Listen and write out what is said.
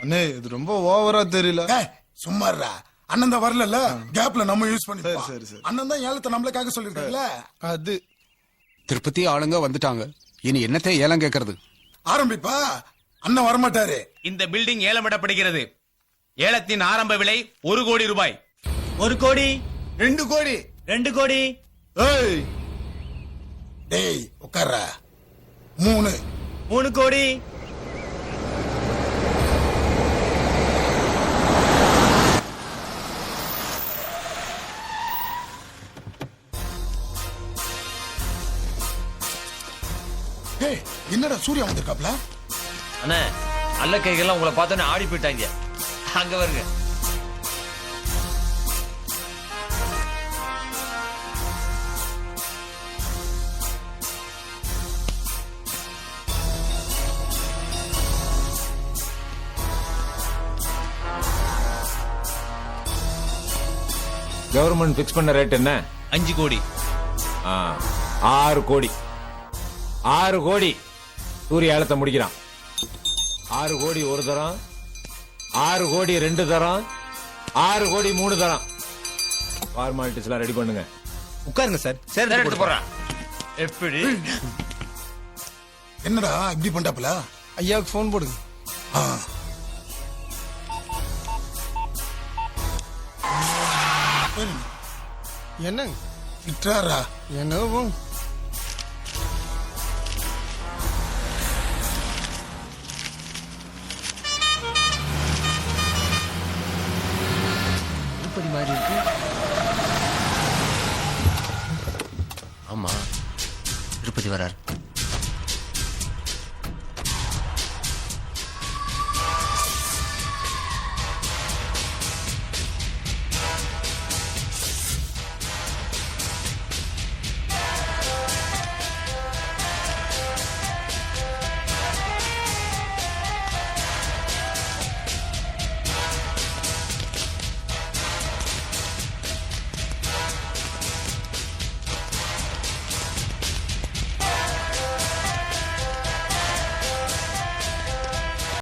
அண்ணே இது ரொம்ப ஓவரா தெரியல. சும்மாறா, அண்ணன் தான் வரல, கேப்ல நம்ம யூஸ் பண்ணி. சரி சரி. அண்ணன் தான் ஏலத்தை நம்மளுக்காக சொல்லிருக்காங்கல்ல. அது திருப்பதி ஆளுங்க வந்துட்டாங்க, இனி என்னத்தை ஏலம் கேட்கறது? ஆரம்பிப்பா. அண்ணன் வரமாட்டாரு. இந்த பில்டிங் ஏலமிடப்படுகிறது. ஏலத்தின் ஆரம்ப விலை 1 கோடி ரூபாய். 1 கோடி, 2 கோடி, 2 கோடி. ஏய் டேய் உட்கார்றா. 3 3 கோடி. டேய் என்னடா சூர்யா வந்திருக்காப்ல? அண்ணே, அல்ல கைகள்லாம் உங்களை பார்த்தோன்னே ஆடி போயிட்டாங்க. அங்க வருங்க. கவர்மெண்ட் பிக்ஸ் பண்ண ரேட் என்ன? 5 கோடி. 6 கோடி. 6 கோடி சூரிய ஏலத்தை முடிக்கிறான். 6 கோடி ஒரு தரம், 6 கோடி 2 தரம், 6 கோடி 3 தரம். ஃபார்மாலிட்டிஸ் எல்லாம் ரெடி பண்ணுங்க. உட்காருங்க சார். சரி, எடுத்து போறேன். எப்படி? என்னடா இப்படி பண்றாப்ல? ஐயாவுக்கு போன் போடுங்க. என்னங்க விட்டுறாரா? என்னவோ திருப்பதி மாதிரி இருக்கு. ஆமா, திருப்பதி வரார்.